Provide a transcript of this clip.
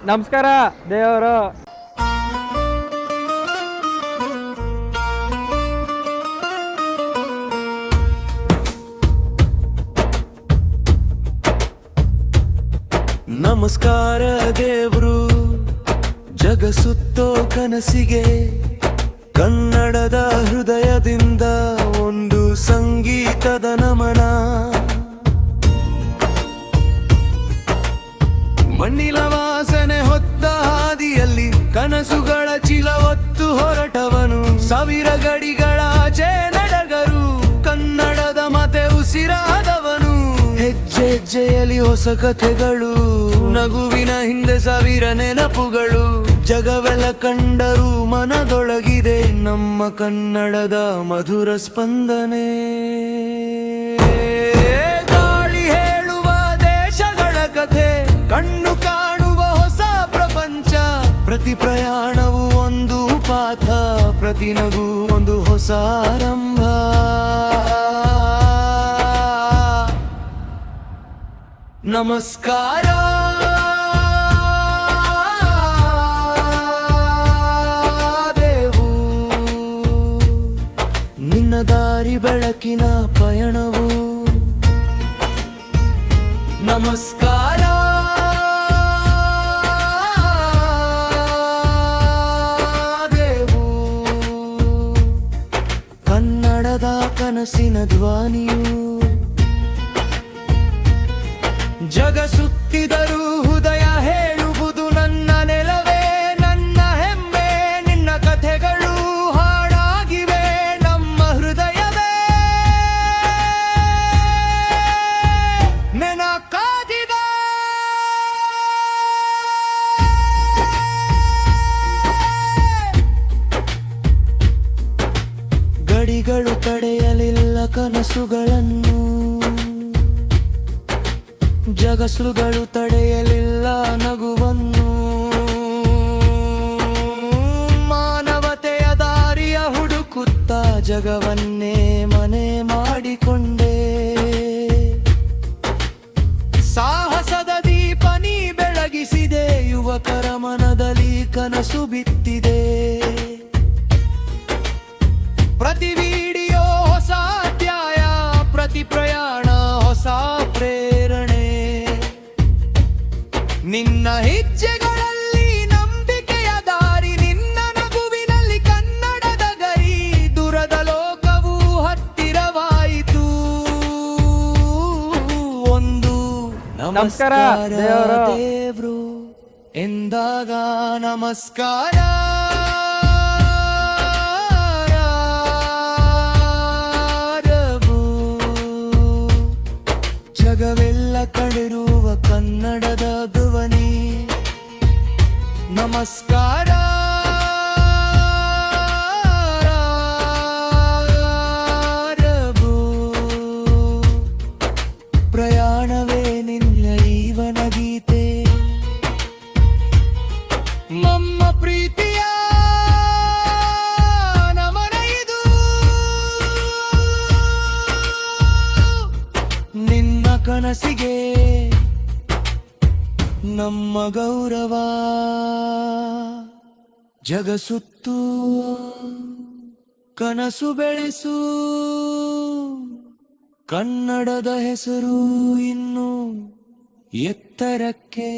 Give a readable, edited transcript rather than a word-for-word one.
ನಮಸ್ಕಾರ ದೇವರು. ನಮಸ್ಕಾರ ದೇವ್ರು, ಜಗ ಸುತ್ತೋ ಕನಸಿಗೆ ಕನ್ನಡದ ಹೃದಯದಿಂದ ಒಂದು ಸಂಗೀತದ ನಮನ. ಮಣ್ಣಿನ ವಾಸನೆ ಹೊತ್ತ ಹಾದಿಯಲ್ಲಿ ಕನಸುಗಳ ಚೀಲ ಹೊತ್ತು ಹೊರಟವನು, ಸಾವಿರ ಗಡಿಗಳಾಚೆ ನಡೆಗರು ಕನ್ನಡದ ಮತೆ ಉಸಿರಾದವನು. ಹೆಜ್ಜೆ ಹೆಜ್ಜೆಯಲ್ಲಿ ಹೊಸ ಕಥೆಗಳು, ನಗುವಿನ ಹಿಂದೆ ಸಾವಿರ ನೆನಪುಗಳು. ಜಗವೆಲ್ಲ ಕಂಡರೂ ಮನದೊಳಗಿದೆ ನಮ್ಮ ಕನ್ನಡದ ಮಧುರ ಸ್ಪಂದನೆ. ಗಾಳಿ ಹೇಳುವ ದೇಶಗಳ ಕಥೆ, ಕಣ್ಣು ಕಾಣುವ ಹೊಸ ಪ್ರಪಂಚ. ಪ್ರತಿ ಪ್ರಯಾಣವು ಒಂದು ಪಾಠ, ಪ್ರತಿ ನಗು ಒಂದು ಹೊಸ ಆರಂಭ. ನಮಸ್ಕಾರ ದೇವು, ನಿನ್ನ ದಾರಿ ಬೆಳಕಿನ ಪಯಣವು. ನಮಸ್ಕಾರ ದೇವು, ಕನ್ನಡದ ಕನಸಿನ ಧ್ವನಿಯು. ಜಗ ಸುತ್ತಿದರೂ ಹೃದಯ ಹೇಳುವುದು ನನ್ನ ನೆಲವೇ, ನನ್ನ ಹೆಮ್ಮೆ. ನಿನ್ನ ಕಥೆಗಳು ಹಾಡಾಗಿವೆ ನಮ್ಮ ಹೃದಯವೇ. ನೆನಕಾದಿದೆ ಗಡಿಗಳು ತಡೆಯಲಿಲ್ಲ ಕನಸುಗಳನ್ನು, ಜಗಸುಗಳು ತಡೆಯಲಿಲ್ಲ ನಗುವನ್ನು. ಮಾನವತೆಯ ದಾರಿಯ ಹುಡುಕುತ್ತ ಜಗವನ್ನೇ ಮನೆ ಮಾಡಿಕೊಂಡೆ. ಸಾಹಸದ ದೀಪ ನೀ ಬೆಳಗಿಸಿದೆ, ಯುವಕರ ಮನದಲ್ಲಿ ಕನಸು ಬಿತ್ತಿದೆ. ಪ್ರತಿ ವಿಡಿಯೋ ಹೊಸ ಅಧ್ಯಾಯ, ಪ್ರತಿ ಪ್ರಯಾಣ ಹೊಸ ಪ್ರೇರಣೆ. ನಿನ್ನ ಹೆಜ್ಜೆಗಳಲ್ಲಿ ನಂಬಿಕೆಯ ದಾರಿ, ನಿನ್ನ ನಗುವಿನಲ್ಲಿ ಕನ್ನಡದ ಗರಿ. ದೂರದ ಲೋಕವು ಹತ್ತಿರವಾಯಿತು ಒಂದು. ನಮಸ್ಕಾರ ದೇವ್ರು ಎಂದಾಗ ನಮಸ್ಕಾರ. ಜಗವೆಲ್ಲ ಕಂಡಿರುವ ಕನ್ನಡದ ಧ್ವನಿ. ನಮಸ್ಕಾರ ಪ್ರಯಾಣವೇ ನಿನ್ನ ಜೀವನ ಗೀತೆ. ನಮ್ಮ ಪ್ರೀತಿಯ ನಮನ ಇದು, ನಿನ್ನ ಕನಸಿಗೆ ನಮ್ಮ ಗೌರವ. ಜಗ ಸುತ್ತು ಕನಸು ಬೆಳೆಸು, ಕನ್ನಡದ ಹೆಸರು ಇನ್ನು ಎತ್ತರಕ್ಕೆ.